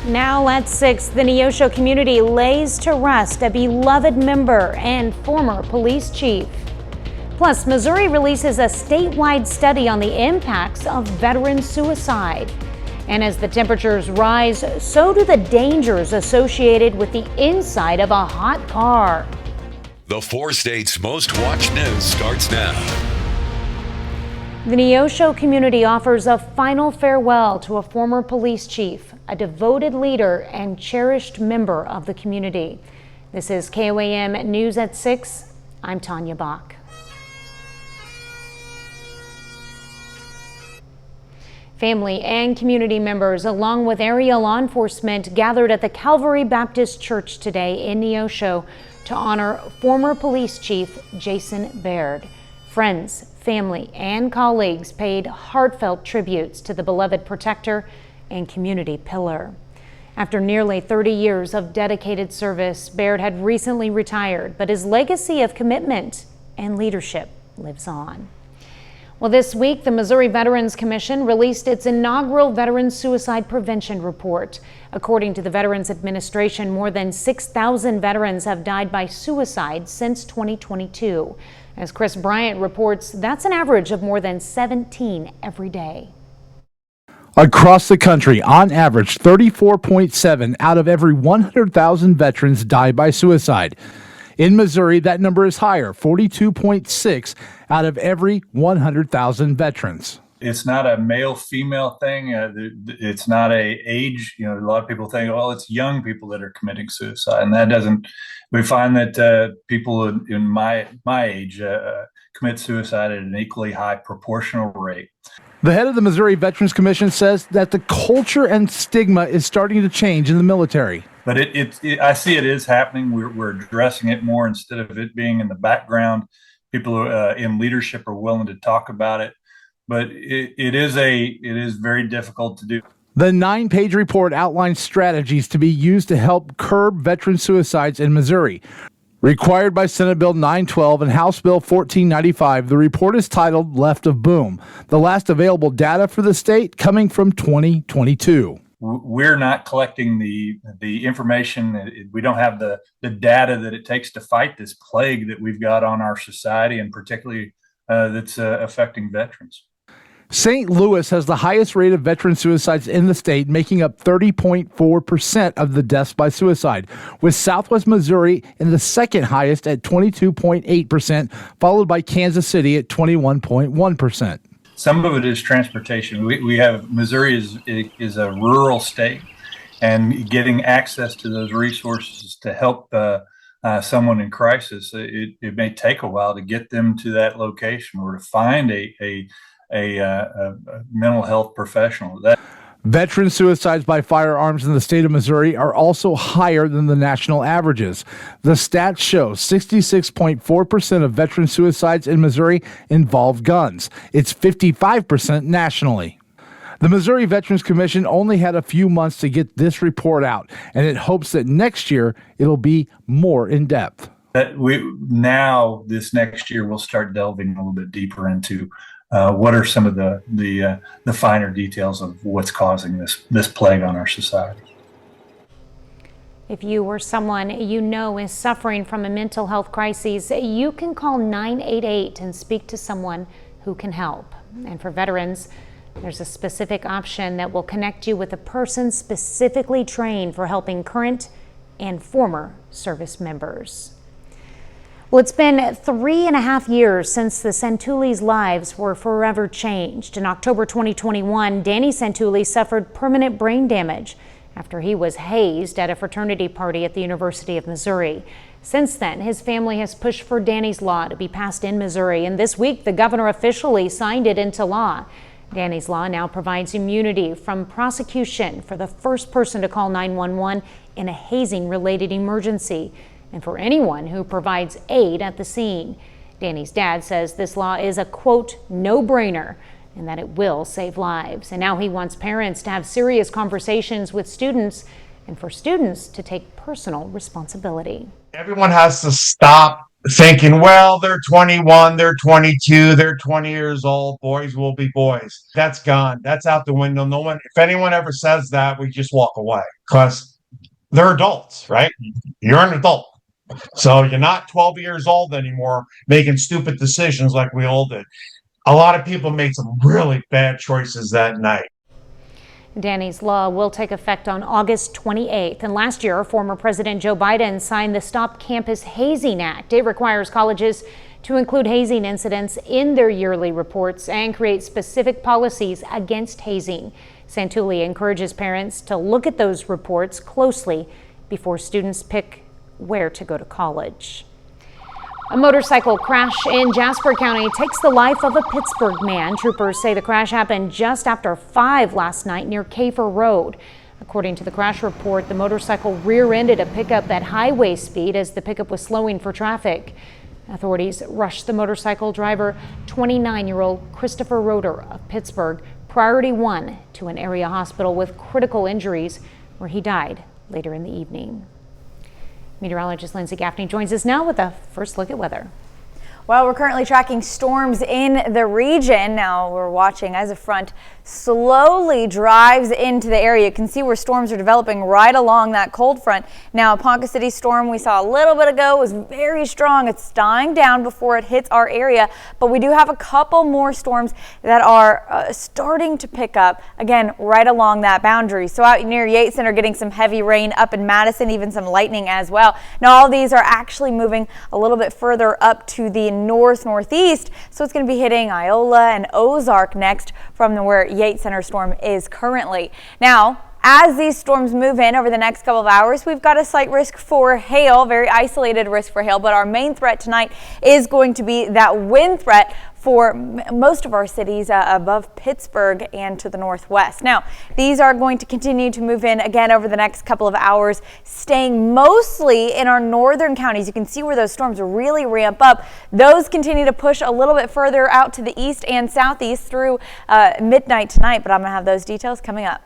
Now at 6, the Neosho community lays to rest a beloved member and former police chief. Plus, Missouri releases a statewide study on the impacts of veteran suicide. And as the temperatures rise, so do the dangers associated with the inside of a hot car. The 4 states' most watched news starts now. The Neosho community offers a final farewell to a former police chief, a devoted leader and cherished member of the community. This is KOAM News at 6. I'm Tanya Bach. Family and community members, along with area law enforcement, gathered at the Calvary Baptist Church today in Neosho to honor former police chief Jason Baird. Friends, family, and colleagues paid heartfelt tributes to the beloved protector and community pillar. After nearly 30 years of dedicated service, Baird had recently retired, but his legacy of commitment and leadership lives on. Well, this week, the Missouri Veterans Commission released its inaugural Veteran Suicide Prevention Report. According to the Veterans Administration, more than 6,000 veterans have died by suicide since 2022. As Chris Bryant reports, that's an average of more than 17 every day. Across the country, on average, 34.7 out of every 100,000 veterans die by suicide. In Missouri, that number is higher, 42.6 out of every 100,000 veterans. It's not a male-female thing. It's not a age. A lot of people think, well, it's young people that are committing suicide, and that doesn't. We find that people in my age commit suicide at an equally high proportional rate. The head of the Missouri Veterans Commission says that the culture and stigma is starting to change in the military. But I see it is happening. We're addressing it more instead of it being in the background. People in leadership are willing to talk about it, but it is very difficult to do. The 9-page report outlines strategies to be used to help curb veteran suicides in Missouri. Required by Senate Bill 912 and House Bill 1495, the report is titled Left of Boom, the last available data for the state coming from 2022. We're not collecting the information. We don't have the data that it takes to fight this plague that we've got on our society, and particularly that's affecting veterans. St. Louis has the highest rate of veteran suicides in the state, making up 30.4% of the deaths by suicide, with Southwest Missouri in the second highest at 22.8%, followed by Kansas City at 21.1%. Some of it is transportation. We have Missouri is a rural state, and getting access to those resources to help someone in crisis, it may take a while to get them to that location or to find a mental health professional. Veteran suicides by firearms in the state of Missouri are also higher than the national averages. The stats show 66.4% of veteran suicides in Missouri involve guns. It's 55% nationally. The Missouri Veterans Commission only had a few months to get this report out, and it hopes that next year it'll be more in depth. This next year, we'll start delving a little bit deeper into what are some of the finer details of what's causing this plague on our society. If you or someone you know is suffering from a mental health crisis, you can call 988 and speak to someone who can help. And for veterans, there's a specific option that will connect you with a person specifically trained for helping current and former service members. Well, it's been 3.5 years since the Santulis' lives were forever changed. In October 2021, Danny Santuli suffered permanent brain damage after he was hazed at a fraternity party at the University of Missouri. Since then, his family has pushed for Danny's law to be passed in Missouri, and this week the governor officially signed it into law. Danny's law now provides immunity from prosecution for the first person to call 911 in a hazing-related emergency, and for anyone who provides aid at the scene. Danny's dad says this law is a, quote, no-brainer, and that it will save lives. And now he wants parents to have serious conversations with students and for students to take personal responsibility. Everyone has to stop thinking, well, they're 21, they're 22, they're 20 years old, boys will be boys. That's gone. That's out the window. No one, if anyone ever says that, we just walk away because they're adults, right? You're an adult. So you're not 12 years old anymore making stupid decisions like we all did. A lot of people made some really bad choices that night. Danny's law will take effect on August 28th. And last year, former President Joe Biden signed the Stop Campus Hazing Act. It requires colleges to include hazing incidents in their yearly reports and create specific policies against hazing. Santulli encourages parents to look at those reports closely before students pick where to go to college. A motorcycle crash in Jasper County takes the life of a Pittsburgh man. Troopers say the crash happened just after 5 last night near Kafer Road. According to the crash report, the motorcycle rear-ended a pickup at highway speed as the pickup was slowing for traffic. Authorities rushed the motorcycle driver, 29-year-old Christopher Roeder of Pittsburgh, Priority 1, to an area hospital with critical injuries, where he died later in the evening. Meteorologist Lindsay Gaffney joins us now with a first look at weather. Well, we're currently tracking storms in the region. Now we're watching as a front slowly drives into the area. You can see where storms are developing right along that cold front. Now, Ponca City storm we saw a little bit ago was very strong. It's dying down before it hits our area, but we do have a couple more storms that are starting to pick up again right along that boundary. So out near Yates Center, getting some heavy rain, up in Madison, even some lightning as well. Now all these are actually moving a little bit further up to the northeast, so it's going to be hitting Iola and Ozark next from where Yates Center storm is currently. Now, as these storms move in over the next couple of hours, we've got a slight risk for hail, very isolated risk for hail, but our main threat tonight is going to be that wind threat for most of our cities above Pittsburgh and to the northwest. Now, these are going to continue to move in again over the next couple of hours, staying mostly in our northern counties. You can see where those storms really ramp up. Those continue to push a little bit further out to the east and southeast through midnight tonight, but I'm going to have those details coming up.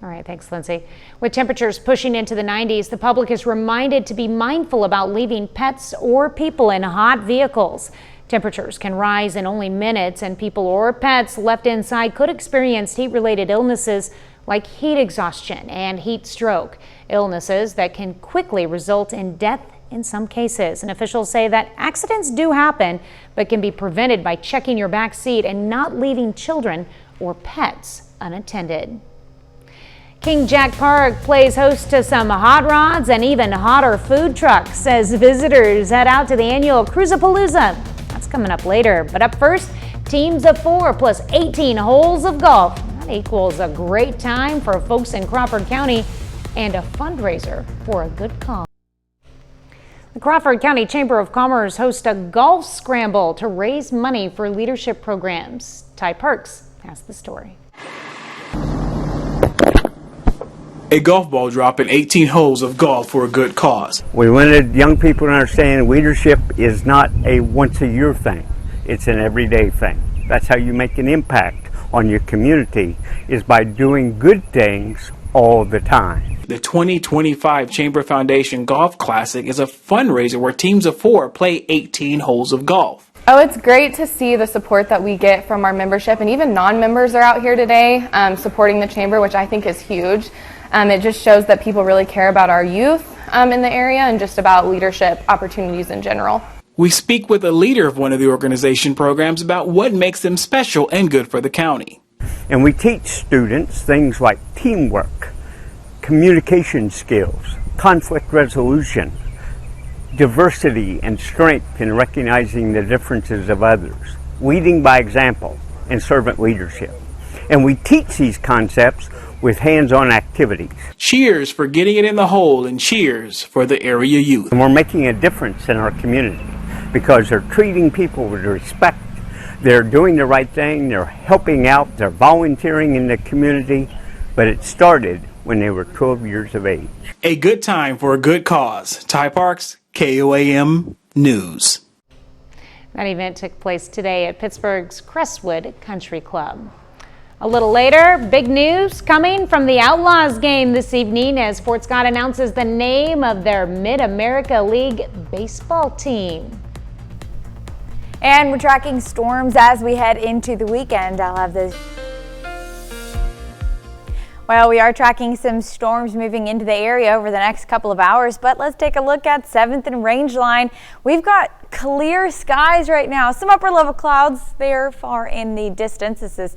All right, thanks, Lindsay. With temperatures pushing into the 90s, the public is reminded to be mindful about leaving pets or people in hot vehicles. Temperatures can rise in only minutes, and people or pets left inside could experience heat-related illnesses like heat exhaustion and heat stroke, illnesses that can quickly result in death in some cases. And officials say that accidents do happen, but can be prevented by checking your back seat and not leaving children or pets unattended. King Jack Park plays host to some hot rods and even hotter food trucks as visitors head out to the annual Cruisapalooza. That's coming up later. But up first, teams of 4 plus 18 holes of golf. That equals a great time for folks in Crawford County and a fundraiser for a good cause. The Crawford County Chamber of Commerce hosts a golf scramble to raise money for leadership programs. Ty Perks has the story. A golf ball drop in 18 holes of golf for a good cause. We wanted young people to understand leadership is not a once-a-year thing. It's an everyday thing. That's how you make an impact on your community, is by doing good things all the time. The 2025 Chamber Foundation Golf Classic is a fundraiser where teams of 4 play 18 holes of golf. Oh, it's great to see the support that we get from our membership, and even non-members are out here today supporting the Chamber, which I think is huge. It just shows that people really care about our youth in the area and just about leadership opportunities in general. We speak with a leader of one of the organization programs about what makes them special and good for the county. And we teach students things like teamwork, communication skills, conflict resolution, diversity and strength in recognizing the differences of others, leading by example, and servant leadership. And we teach these concepts with hands-on activities. Cheers for getting it in the hole, and cheers for the area youth. And we're making a difference in our community because they're treating people with respect, they're doing the right thing, they're helping out, they're volunteering in the community, but it started when they were 12 years of age. A good time for a good cause. Ty Parks, KOAM News. That event took place today at Pittsburgh's Crestwood Country Club. A little later, big news coming from the Outlaws game this evening as Fort Scott announces the name of their Mid-America League baseball team. And we're tracking storms as we head into the weekend. I'll have this. Well, we are tracking some storms moving into the area over the next couple of hours, but let's take a look at 7th and Rangeline. We've got clear skies right now. Some upper level clouds there far in the distance. This is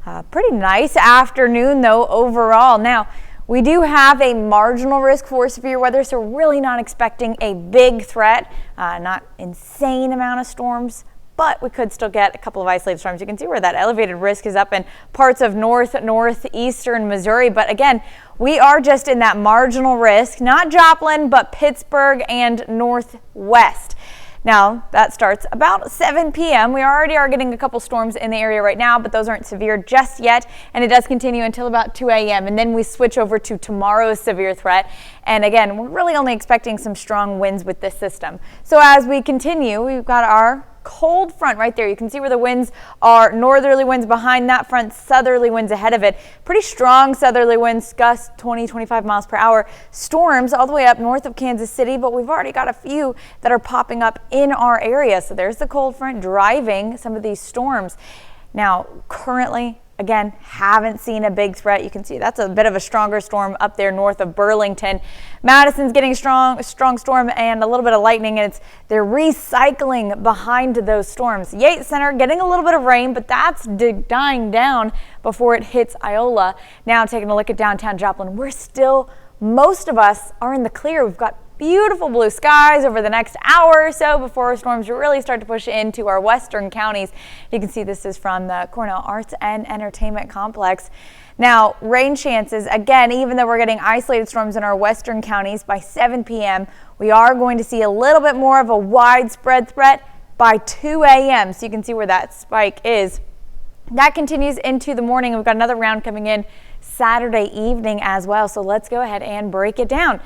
a pretty nice afternoon though overall. Now, we do have a marginal risk for severe weather, so we're really not expecting a big threat, not insane amount of storms, but we could still get a couple of isolated storms. You can see where that elevated risk is up in parts of northeastern Missouri. But again, we are just in that marginal risk, not Joplin, but Pittsburgh and northwest. Now, that starts about 7 p.m. We already are getting a couple storms in the area right now, but those aren't severe just yet. And it does continue until about 2 a.m. And then we switch over to tomorrow's severe threat. And again, we're really only expecting some strong winds with this system. So as we continue, we've got our cold front right there. You can see where the winds are. Northerly winds behind that front, southerly winds ahead of it. Pretty strong southerly winds, gusts 20-25 miles per hour. Storms all the way up north of Kansas City, but we've already got a few that are popping up in our area. So there's the cold front driving some of these storms. Now, currently, again, haven't seen a big threat. You can see that's a bit of a stronger storm up there north of Burlington. Madison's getting a strong storm and a little bit of lightning, and they're recycling behind those storms. Yates Center getting a little bit of rain, but that's dying down before it hits Iola. Now taking a look at downtown Joplin, most of us are in the clear. We've got beautiful blue skies over the next hour or so before storms really start to push into our western counties. You can see this is from the Cornell Arts and Entertainment Complex. Now, rain chances, again, even though we're getting isolated storms in our western counties by 7 p.m., we are going to see a little bit more of a widespread threat by 2 a.m. So you can see where that spike is. That continues into the morning. We've got another round coming in Saturday evening as well. So let's go ahead and break it down.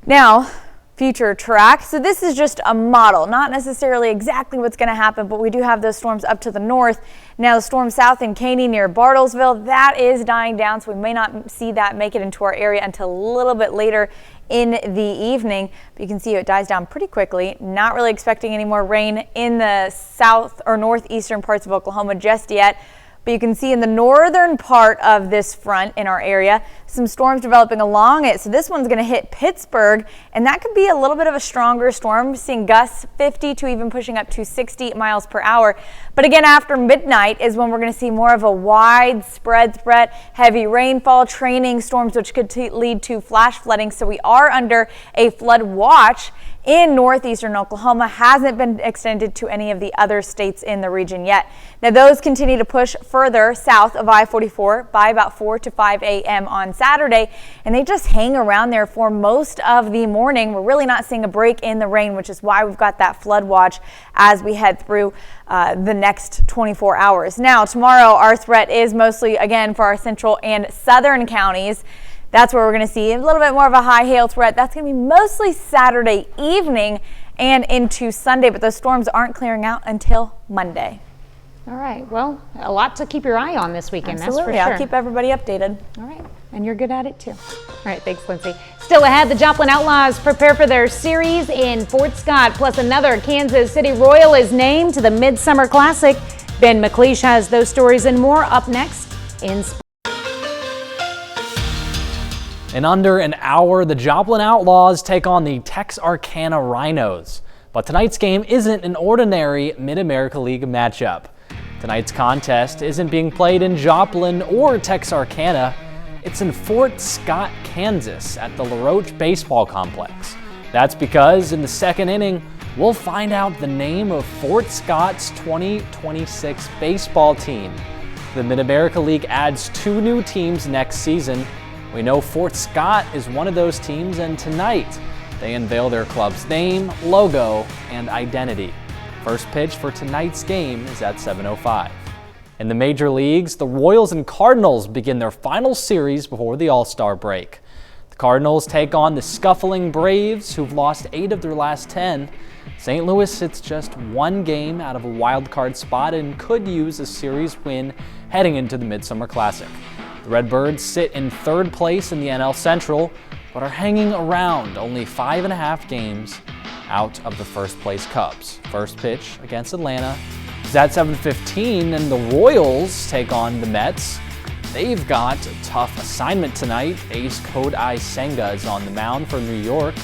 Now, future track. So this is just a model, not necessarily exactly what's going to happen, but we do have those storms up to the north. Now, the storm south in Caney near Bartlesville, that is dying down, so we may not see that make it into our area until a little bit later in the evening. But you can see it dies down pretty quickly. Not really expecting any more rain in the south or northeastern parts of Oklahoma just yet. But you can see in the northern part of this front in our area, some storms developing along it. So this one's going to hit Pittsburgh, and that could be a little bit of a stronger storm, seeing gusts 50 to even pushing up to 60 miles per hour. But again, after midnight is when we're going to see more of a widespread threat, heavy rainfall, training storms, which could lead to flash flooding. So we are under a flood watch in northeastern Oklahoma. Hasn't been extended to any of the other states in the region yet. Now those continue to push further south of I-44 by about 4 to 5 a.m. on Saturday, and they just hang around there for most of the morning. We're really not seeing a break in the rain, which is why we've got that flood watch as we head through the next 24 hours. Now tomorrow our threat is mostly again for our central and southern counties. That's where we're going to see a little bit more of a high hail threat. That's going to be mostly Saturday evening and into Sunday, but those storms aren't clearing out until Monday. All right. Well, a lot to keep your eye on this weekend. Absolutely. That's for sure. I'll keep everybody updated. All right. And you're good at it too. All right. Thanks, Lindsay. Still ahead, the Joplin Outlaws prepare for their series in Fort Scott, plus another Kansas City Royal is named to the Midsummer Classic. Ben McLeish has those stories and more up next in Sports. In under an hour, the Joplin Outlaws take on the Texarkana Rhinos. But tonight's game isn't an ordinary Mid-America League matchup. Tonight's contest isn't being played in Joplin or Texarkana. It's in Fort Scott, Kansas at the LaRoche Baseball Complex. That's because in the second inning, we'll find out the name of Fort Scott's 2026 baseball team. The Mid-America League adds 2 new teams next season. We know Fort Scott is one of those teams, and tonight they unveil their club's name, logo, and identity. First pitch for tonight's game is at 7:05. In the major leagues, the Royals and Cardinals begin their final series before the All-Star break. The Cardinals take on the scuffling Braves, who've lost 8 of their last 10. St. Louis sits just 1 game out of a wild card spot and could use a series win heading into the Midsummer Classic. The Redbirds sit in 3rd place in the NL Central, but are hanging around only 5.5 games out of the first place Cubs. First pitch against Atlanta is at 7:15, and the Royals take on the Mets. They've got a tough assignment tonight. Ace Kodai Senga is on the mound for New York.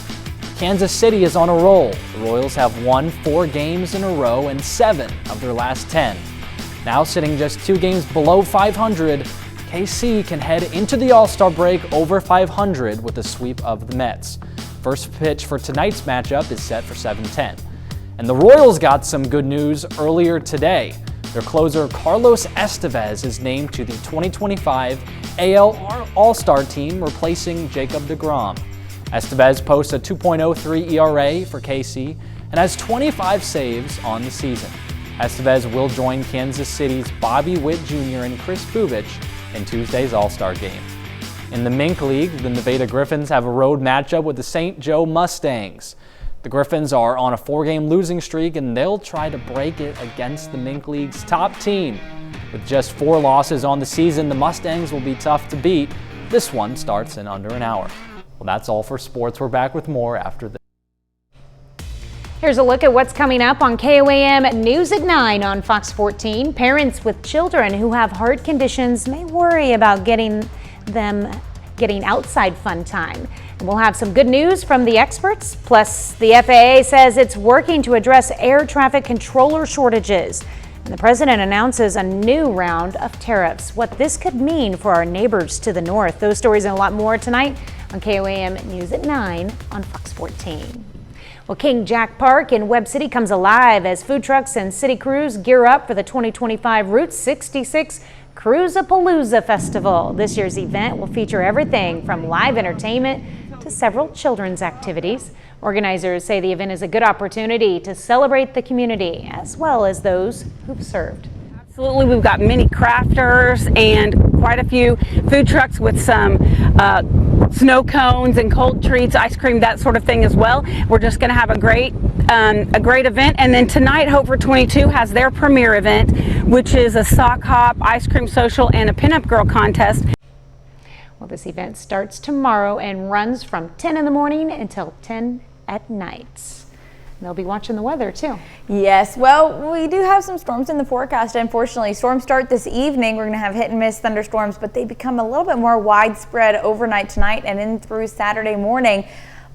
Kansas City is on a roll. The Royals have won 4 games in a row and 7 of their last 10. Now sitting just 2 games below 500, KC can head into the All-Star break over 500 with a sweep of the Mets. First pitch for tonight's matchup is set for 7:10. And the Royals got some good news earlier today. Their closer Carlos Estevez is named to the 2025 AL All-Star team, replacing Jacob deGrom. Estevez posts a 2.03 ERA for KC and has 25 saves on the season. Estevez will join Kansas City's Bobby Witt Jr. and Chris Bubich in Tuesday's All-Star game. In the Mink League, the Nevada Griffins have a road matchup with the St. Joe Mustangs. The Griffins are on a 4-game losing streak, and they'll try to break it against the Mink League's top team. With just 4 losses on the season, the Mustangs will be tough to beat. This one starts in under an hour. Well, that's all for sports. We're back with more after this. Here's a look at what's coming up on KOAM News at 9 on Fox 14. Parents with children who have heart conditions may worry about getting outside fun time. And we'll have some good news from the experts. Plus, the FAA says it's working to address air traffic controller shortages. And the president announces a new round of tariffs. What this could mean for our neighbors to the north. Those stories and a lot more tonight on KOAM News at 9 on Fox 14. Well, King Jack Park in Webb City comes alive as food trucks and city crews gear up for the 2025 Route 66 Cruisapalooza Festival. This year's event will feature everything from live entertainment to several children's activities. Organizers say the event is a good opportunity to celebrate the community as well as those who've served. Absolutely, we've got many crafters and quite a few food trucks with some snow cones and cold treats, ice cream, that sort of thing as well. We're just going to have a great event. And then tonight, Hope for 22 has their premiere event, which is a sock hop, ice cream social, and a pinup girl contest. Well, this event starts tomorrow and runs from 10 in the morning until 10 at night. They'll be watching the weather too. Yes, well, we do have some storms in the forecast. Unfortunately, storms start this evening. We're going to have hit and miss thunderstorms, but they become a little bit more widespread overnight tonight and in through Saturday morning.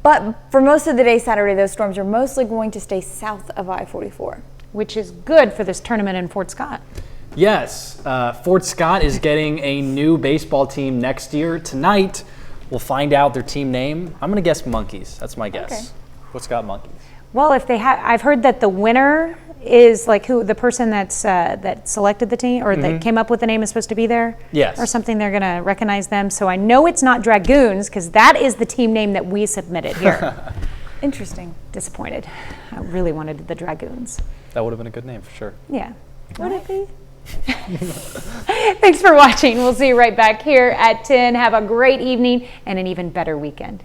But for most of the day Saturday, those storms are mostly going to stay south of I-44. Which is good for this tournament in Fort Scott. Yes, Fort Scott is getting a new baseball team next year. Tonight, we'll find out their team name. I'm going to guess Monkeys. That's my guess. Okay. Fort Scott Monkeys. Well, if they have, I've heard that the winner is like the person that's that selected the team or that came up with the name is supposed to be there. Yes. Or something. They're going to recognize them. So I know it's not Dragoons because that is the team name that we submitted here. Interesting. Disappointed. I really wanted the Dragoons. That would have been a good name for sure. Yeah. Would it be? Thanks for watching. We'll see you right back here at 10. Have a great evening and an even better weekend.